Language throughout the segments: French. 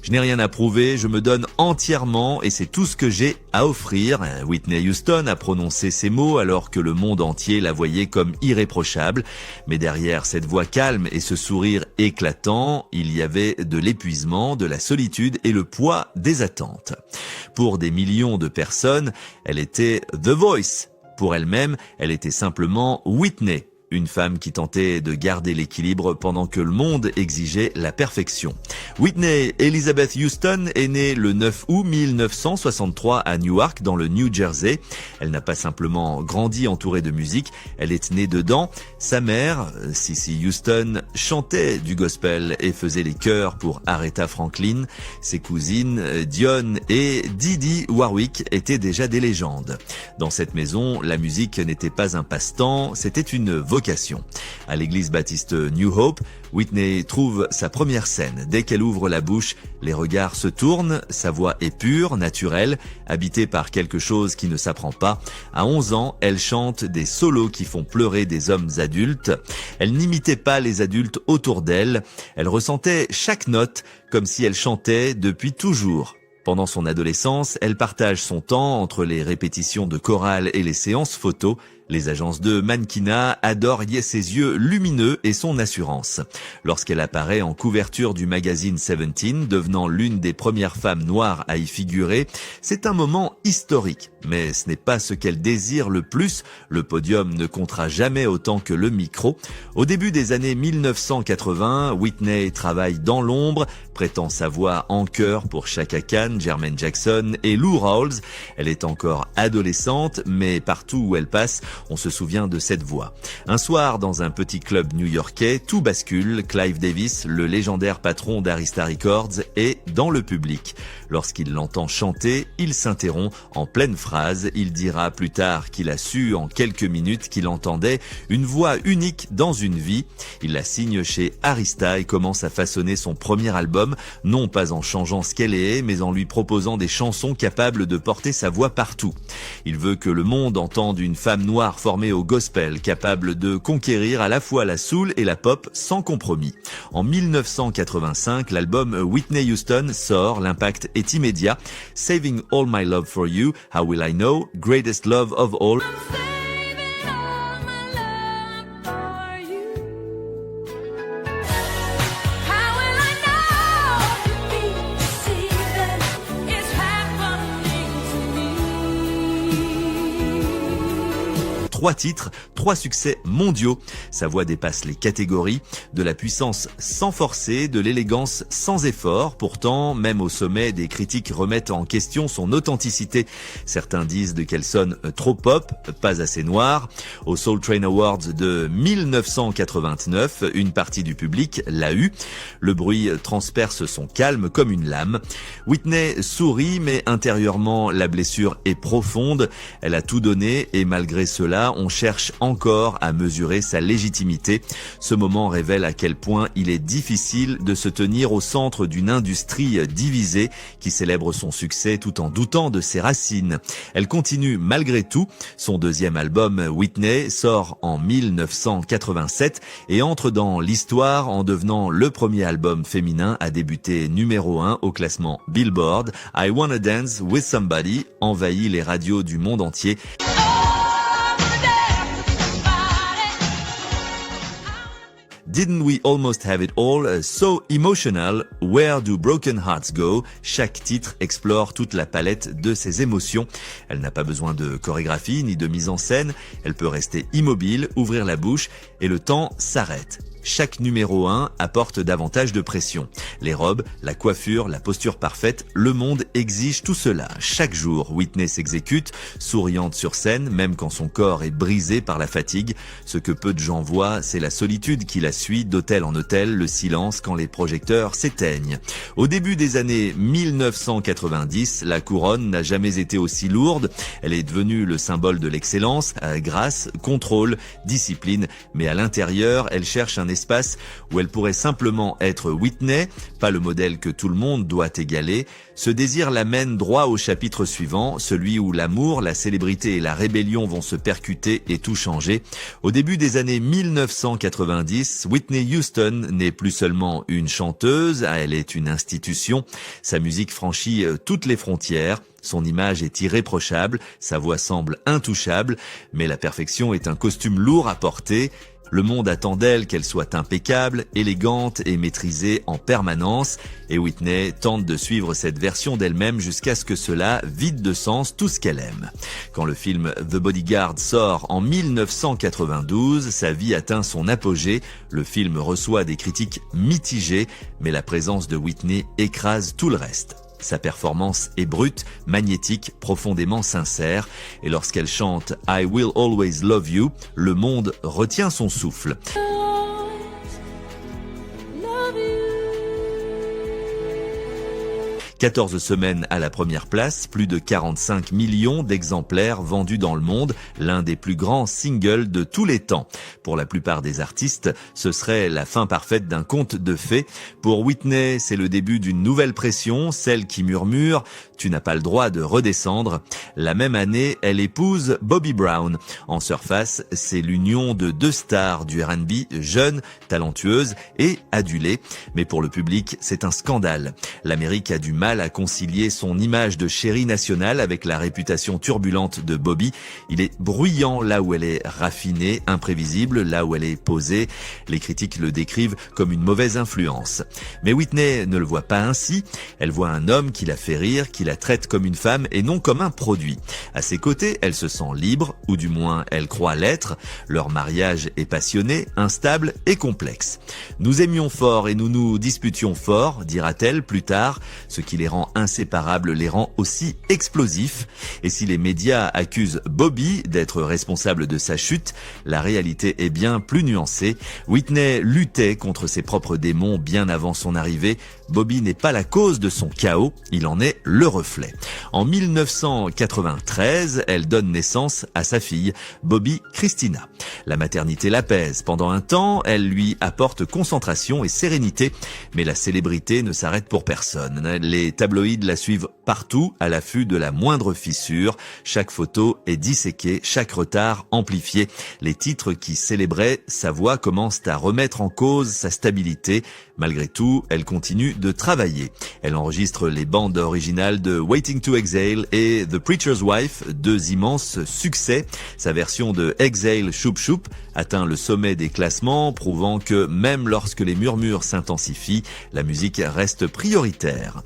Je n'ai rien à prouver, je me donne entièrement et c'est tout ce que j'ai à offrir. Whitney Houston a prononcé ces mots alors que le monde entier la voyait comme irréprochable. Mais derrière cette voix calme et ce sourire éclatant, il y avait de l'épuisement, de la solitude et le poids des attentes. Pour des millions de personnes, elle était The Voice. Pour elle-même, elle était simplement Whitney. Une femme qui tentait de garder l'équilibre pendant que le monde exigeait la perfection. Whitney Elizabeth Houston est née le 9 août 1963 à Newark, dans le New Jersey. Elle n'a pas simplement grandi entourée de musique, elle est née dedans. Sa mère, Cissy Houston, chantait du gospel et faisait les chœurs pour Aretha Franklin. Ses cousines, Dionne et Didi Warwick, étaient déjà des légendes. Dans cette maison, la musique n'était pas un passe-temps, c'était une vocation. À l'église baptiste New Hope, Whitney trouve sa première scène. Dès qu'elle ouvre la bouche, les regards se tournent, sa voix est pure, naturelle, habitée par quelque chose qui ne s'apprend pas. À 11 ans, elle chante des solos qui font pleurer des hommes adultes. Elle n'imitait pas les adultes autour d'elle, elle ressentait chaque note comme si elle chantait depuis toujours. Pendant son adolescence, elle partage son temps entre les répétitions de chorale et les séances photos. Les agences de mannequinat adorent ses yeux lumineux et son assurance. Lorsqu'elle apparaît en couverture du magazine Seventeen, devenant l'une des premières femmes noires à y figurer, c'est un moment historique. Mais ce n'est pas ce qu'elle désire le plus. Le podium ne comptera jamais autant que le micro. Au début des années 1980, Whitney travaille dans l'ombre, prêtant sa voix en chœur pour Chaka Khan, Jermaine Jackson et Lou Rawls. Elle est encore adolescente, mais partout où elle passe, on se souvient de cette voix. Un soir, dans un petit club new-yorkais, tout bascule. Clive Davis, le légendaire patron d'Arista Records, est dans le public. Lorsqu'il l'entend chanter, il s'interrompt en pleine phrase. Il dira plus tard qu'il a su en quelques minutes qu'il entendait une voix unique dans une vie. Il la signe chez Arista et commence à façonner son premier album, non pas en changeant ce qu'elle est, mais en lui proposant des chansons capables de porter sa voix partout. Il veut que le monde entende une femme noire formée au gospel, capable de conquérir à la fois la soul et la pop sans compromis. En 1985, l'album Whitney Houston sort, l'impact est immédiat. Saving All My Love For You, How Will I Know, Greatest Love of All. Trois titres, 3 succès mondiaux. Sa voix dépasse les catégories, de la puissance sans forcer, de l'élégance sans effort. Pourtant, même au sommet, des critiques remettent en question son authenticité. Certains disent qu'elle sonne trop pop, pas assez noire. Au Soul Train Awards de 1989, une partie du public l'a eu. Le bruit transperce son calme comme une lame. Whitney sourit, mais intérieurement, la blessure est profonde. Elle a tout donné et malgré cela, on cherche encore à mesurer sa légitimité. Ce moment révèle à quel point il est difficile de se tenir au centre d'une industrie divisée qui célèbre son succès tout en doutant de ses racines. Elle continue malgré tout. Son deuxième album, Whitney, sort en 1987 et entre dans l'histoire en devenant le premier album féminin à débuter numéro 1 au classement Billboard. I Wanna Dance With Somebody envahit les radios du monde entier. Didn't We Almost Have It All, So Emotional, Where Do Broken Hearts Go? Chaque titre explore toute la palette de ses émotions. Elle n'a pas besoin de chorégraphie ni de mise en scène. Elle peut rester immobile, ouvrir la bouche et le temps s'arrête. Chaque numéro 1 apporte davantage de pression. Les robes, la coiffure, la posture parfaite, le monde exige tout cela. Chaque jour, Whitney s'exécute, souriante sur scène, même quand son corps est brisé par la fatigue. Ce que peu de gens voient, c'est la solitude qui la suit d'hôtel en hôtel, le silence quand les projecteurs s'éteignent. Au début des années 1990, la couronne n'a jamais été aussi lourde. Elle est devenue le symbole de l'excellence, grâce, contrôle, discipline. Mais à l'intérieur, elle cherche un espace où elle pourrait simplement être Whitney, pas le modèle que tout le monde doit égaler. Ce désir l'amène droit au chapitre suivant, celui où l'amour, la célébrité et la rébellion vont se percuter et tout changer. Au début des années 1990, Whitney Houston n'est plus seulement une chanteuse, elle est une institution. Sa musique franchit toutes les frontières. Son image est irréprochable, sa voix semble intouchable, mais la perfection est un costume lourd à porter. Le monde attend d'elle qu'elle soit impeccable, élégante et maîtrisée en permanence. Et Whitney tente de suivre cette version d'elle-même jusqu'à ce que cela vide de sens tout ce qu'elle aime. Quand le film The Bodyguard sort en 1992, sa vie atteint son apogée. Le film reçoit des critiques mitigées, mais la présence de Whitney écrase tout le reste. Sa performance est brute, magnétique, profondément sincère. Et lorsqu'elle chante « I will always love you », le monde retient son souffle. 14 semaines à la première place, plus de 45 millions d'exemplaires vendus dans le monde, l'un des plus grands singles de tous les temps. Pour la plupart des artistes, ce serait la fin parfaite d'un conte de fées. Pour Whitney, c'est le début d'une nouvelle pression, celle qui murmure « Tu n'as pas le droit de redescendre ». La même année, elle épouse Bobby Brown. En surface, c'est l'union de deux stars du R&B, jeunes, talentueuses et adulées. Mais pour le public, c'est un scandale. L'Amérique a du mal à concilier son image de chérie nationale avec la réputation turbulente de Bobby. Il est bruyant là où elle est raffinée, imprévisible là où elle est posée. Les critiques le décrivent comme une mauvaise influence. Mais Whitney ne le voit pas ainsi. Elle voit un homme qui la fait rire, qui la traite comme une femme et non comme un produit. À ses côtés, elle se sent libre, ou du moins elle croit l'être. Leur mariage est passionné, instable et complexe. Nous aimions fort et nous nous disputions fort, dira-t-elle plus tard. Ce qui les rend inséparables les rend aussi explosifs. Et si les médias accusent Bobby d'être responsable de sa chute, la réalité est bien plus nuancée. Whitney luttait contre ses propres démons bien avant son arrivée. Bobby n'est pas la cause de son chaos, il en est le reflet. En 1993, elle donne naissance à sa fille, Bobby Christina. La maternité l'apaise. Pendant un temps, elle lui apporte concentration et sérénité, mais la célébrité ne s'arrête pour personne. Les tabloïds la suivent partout, à l'affût de la moindre fissure. Chaque photo est disséquée, chaque retard amplifié. Les titres qui célébraient sa voix commencent à remettre en cause sa stabilité. Malgré tout, elle continue de travailler. Elle enregistre les bandes originales de Waiting to Exhale et The Preacher's Wife, deux immenses succès. Sa version de Exhale Shoop Shoop atteint le sommet des classements, prouvant que même lorsque les murmures s'intensifient, la musique reste prioritaire.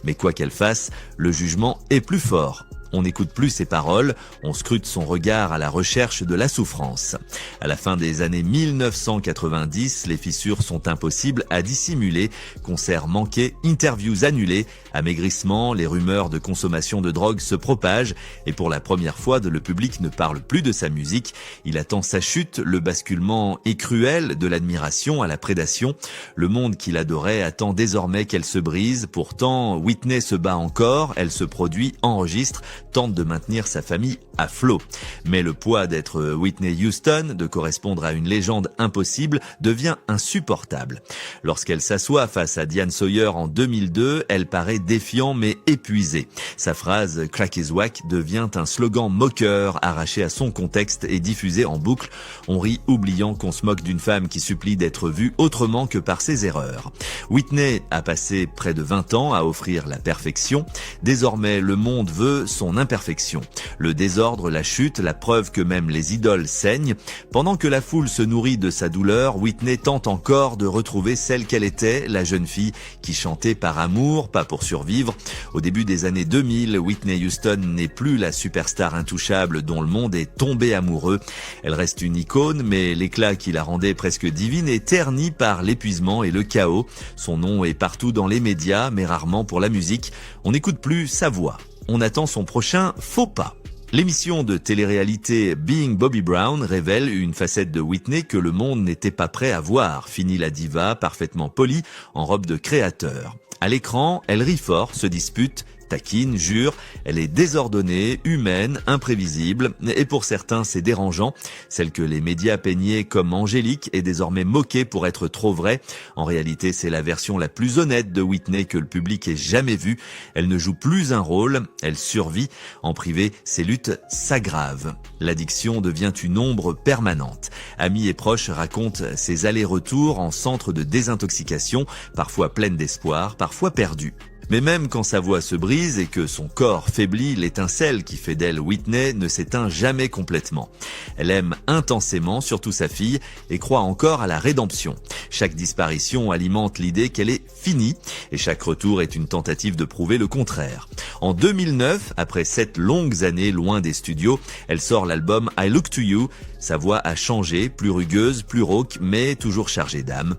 Mais quoi qu'elle fasse, le jugement est plus fort. On n'écoute plus ses paroles, on scrute son regard à la recherche de la souffrance. À la fin des années 1990, les fissures sont impossibles à dissimuler. Concerts manqués, interviews annulées, amaigrissement, les rumeurs de consommation de drogue se propagent et pour la première fois, le public ne parle plus de sa musique. Il attend sa chute, le basculement est cruel de l'admiration à la prédation. Le monde qu'il adorait attend désormais qu'elle se brise. Pourtant, Whitney se bat encore, elle se produit, enregistre, tente de maintenir sa famille à flot. Mais le poids d'être Whitney Houston, de correspondre à une légende impossible, devient insupportable. Lorsqu'elle s'assoit face à Diane Sawyer en 2002, elle paraît défiant mais épuisée. Sa phrase « Crack is whack » devient un slogan moqueur, arraché à son contexte et diffusé en boucle. On rit oubliant qu'on se moque d'une femme qui supplie d'être vue autrement que par ses erreurs. Whitney a passé près de 20 ans à offrir la perfection. Désormais, le monde veut son imperfection. Le désordre, la chute, la preuve que même les idoles saignent. Pendant que la foule se nourrit de sa douleur, Whitney tente encore de retrouver celle qu'elle était, la jeune fille qui chantait par amour, pas pour survivre. Au début des années 2000, Whitney Houston n'est plus la superstar intouchable dont le monde est tombé amoureux. Elle reste une icône, mais l'éclat qui la rendait presque divine est terni par l'épuisement et le chaos. Son nom est partout dans les médias, mais rarement pour la musique. On n'écoute plus sa voix. On attend son prochain faux pas. L'émission de télé-réalité Being Bobby Brown révèle une facette de Whitney que le monde n'était pas prêt à voir. Fini la diva, parfaitement polie, en robe de créateur. À l'écran, elle rit fort, se dispute, taquine, jure, elle est désordonnée, humaine, imprévisible, et pour certains c'est dérangeant. Celle que les médias peignaient comme angélique est désormais moquée pour être trop vraie. En réalité, c'est la version la plus honnête de Whitney que le public ait jamais vue. Elle ne joue plus un rôle, elle survit. En privé, ses luttes s'aggravent. L'addiction devient une ombre permanente. Amis et proches racontent ses allers-retours en centre de désintoxication, parfois pleine d'espoir, parfois perdue. Mais même quand sa voix se brise et que son corps faiblit, l'étincelle qui fait d'elle Whitney ne s'éteint jamais complètement. Elle aime intensément, surtout sa fille, et croit encore à la rédemption. Chaque disparition alimente l'idée qu'elle est finie, et chaque retour est une tentative de prouver le contraire. En 2009, après 7 longues années loin des studios, elle sort l'album I Look to You. Sa voix a changé, plus rugueuse, plus rauque, mais toujours chargée d'âme.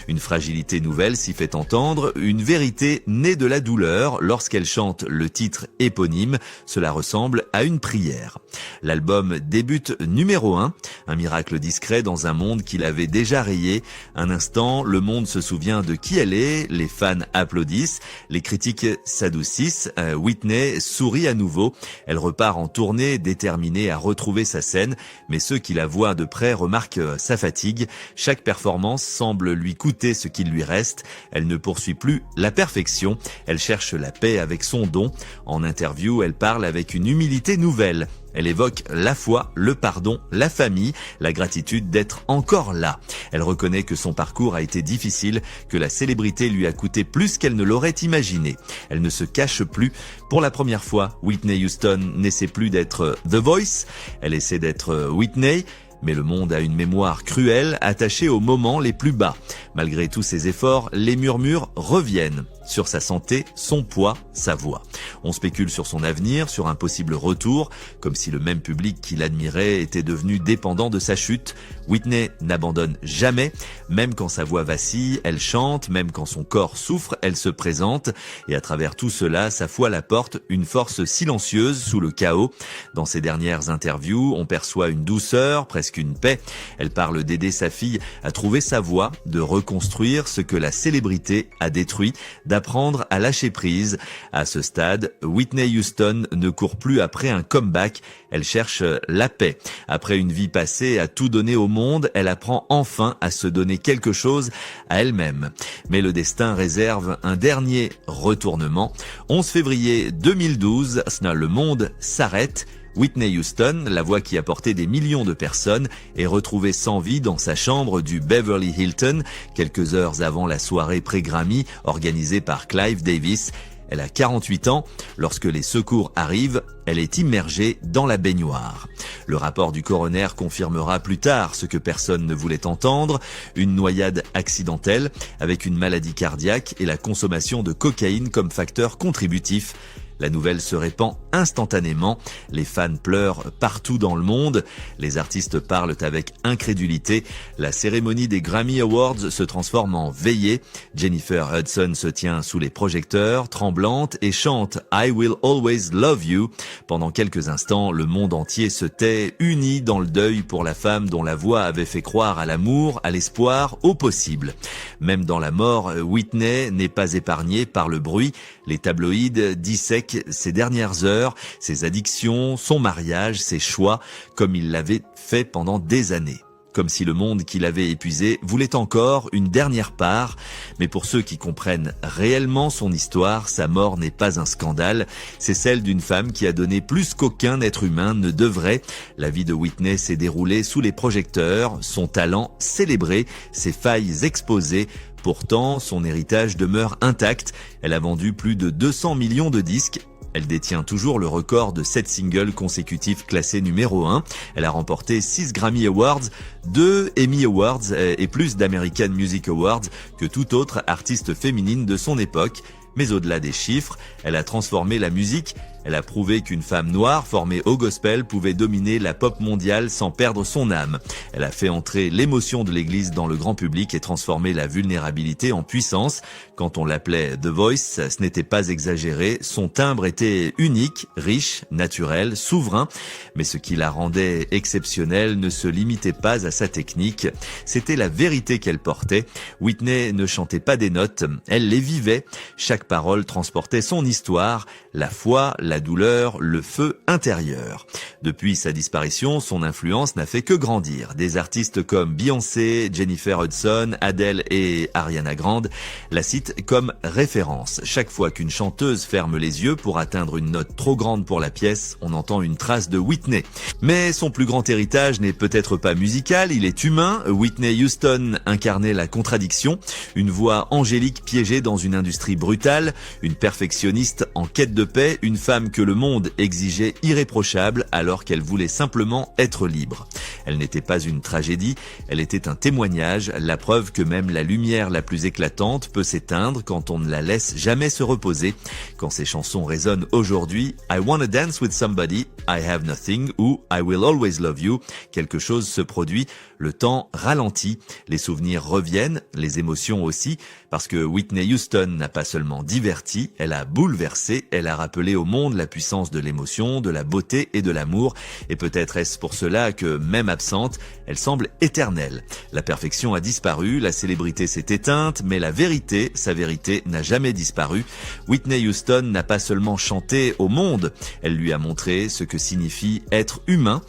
Une fragilité nouvelle s'y fait entendre, une vérité née de la douleur lorsqu'elle chante le titre éponyme. Cela ressemble à une prière. L'album débute numéro 1, un miracle discret dans un monde qu'il avait déjà rayé. Un instant, le monde se souvient de qui elle est, les fans applaudissent, les critiques s'adoucissent, Whitney sourit à nouveau. Elle repart en tournée, déterminée à retrouver sa scène, mais ceux qui la voient de près remarquent sa fatigue. Chaque performance semble lui coûter ce qu'il lui reste. Elle ne poursuit plus la perfection, elle cherche la paix avec son don. En interview, elle parle avec une humilité nouvelle. Elle évoque la foi, le pardon, la famille, la gratitude d'être encore là. Elle reconnaît que son parcours a été difficile, que la célébrité lui a coûté plus qu'elle ne l'aurait imaginé. Elle ne se cache plus. Pour la première fois, Whitney Houston n'essaie plus d'être The Voice, elle essaie d'être Whitney. Mais le monde a une mémoire cruelle, attachée aux moments les plus bas. Malgré tous ses efforts, les murmures reviennent. Sur sa santé, son poids, sa voix. On spécule sur son avenir, sur un possible retour, comme si le même public qui l'admirait était devenu dépendant de sa chute. Whitney n'abandonne jamais, même quand sa voix vacille, elle chante, même quand son corps souffre, elle se présente. Et à travers tout cela, sa foi la porte, une force silencieuse sous le chaos. Dans ses dernières interviews, on perçoit une douceur, presque une paix. Elle parle d'aider sa fille à trouver sa voie, de reconstruire ce que la célébrité a détruit, d'apprendre à lâcher prise. À ce stade, Whitney Houston ne court plus après un comeback, elle cherche la paix. Après une vie passée à tout donner au monde, elle apprend enfin à se donner quelque chose à elle-même. Mais le destin réserve un dernier retournement. 11 février 2012, le monde s'arrête. Whitney Houston, la voix qui a porté des millions de personnes, est retrouvée sans vie dans sa chambre du Beverly Hilton, quelques heures avant la soirée pré-Grammy organisée par Clive Davis. Elle a 48 ans. Lorsque les secours arrivent, elle est immergée dans la baignoire. Le rapport du coroner confirmera plus tard ce que personne ne voulait entendre, une noyade accidentelle avec une maladie cardiaque et la consommation de cocaïne comme facteur contributif. La nouvelle se répand instantanément, les fans pleurent partout dans le monde, les artistes parlent avec incrédulité, la cérémonie des Grammy Awards se transforme en veillée, Jennifer Hudson se tient sous les projecteurs, tremblante, et chante « I will always love you ». Pendant quelques instants, le monde entier se tait, uni dans le deuil pour la femme dont la voix avait fait croire à l'amour, à l'espoir, au possible. Même dans la mort, Whitney n'est pas épargnée par le bruit, les tabloïds dissèquent ses dernières heures, ses addictions, son mariage, ses choix, comme il l'avait fait pendant des années. Comme si le monde qui l'avait épuisé voulait encore une dernière part. Mais pour ceux qui comprennent réellement son histoire, sa mort n'est pas un scandale. C'est celle d'une femme qui a donné plus qu'aucun être humain ne devrait. La vie de Whitney s'est déroulée sous les projecteurs, son talent célébré, ses failles exposées. Pourtant, son héritage demeure intact. Elle a vendu plus de 200 millions de disques. Elle détient toujours le record de 7 singles consécutifs classés numéro 1. Elle a remporté 6 Grammy Awards, 2 Emmy Awards et plus d'American Music Awards que toute autre artiste féminine de son époque. Mais au-delà des chiffres, elle a transformé la musique Elle a prouvé qu'une femme noire formée au gospel pouvait dominer la pop mondiale sans perdre son âme. Elle a fait entrer l'émotion de l'église dans le grand public et transformer la vulnérabilité en puissance. Quand on l'appelait The Voice, ce n'était pas exagéré. Son timbre était unique, riche, naturel, souverain. Mais ce qui la rendait exceptionnelle ne se limitait pas à sa technique. C'était la vérité qu'elle portait. Whitney ne chantait pas des notes, elle les vivait. Chaque parole transportait son histoire, la foi, la douleur, le feu intérieur. Depuis sa disparition, son influence n'a fait que grandir. Des artistes comme Beyoncé, Jennifer Hudson, Adele et Ariana Grande la citent comme référence. Chaque fois qu'une chanteuse ferme les yeux pour atteindre une note trop grande pour la pièce, on entend une trace de Whitney. Mais son plus grand héritage n'est peut-être pas musical, il est humain. Whitney Houston incarnait la contradiction, une voix angélique piégée dans une industrie brutale, une perfectionniste en quête de paix, une femme que le monde exigeait irréprochable alors qu'elle voulait simplement être libre. Elle n'était pas une tragédie, elle était un témoignage, la preuve que même la lumière la plus éclatante peut s'éteindre quand on ne la laisse jamais se reposer. Quand ses chansons résonnent aujourd'hui, I Wanna Dance With Somebody, I Have Nothing ou I Will Always Love You, quelque chose se produit, le temps ralentit, les souvenirs reviennent, les émotions aussi, parce que Whitney Houston n'a pas seulement diverti, elle a bouleversé, elle a rappelé au monde la puissance de l'émotion, de la beauté et de l'amour, et peut-être est-ce pour cela que, même absente, elle semble éternelle. La perfection a disparu, la célébrité s'est éteinte, mais la vérité, sa vérité, n'a jamais disparu. Whitney Houston n'a pas seulement chanté au monde, elle lui a montré ce que signifie être humain.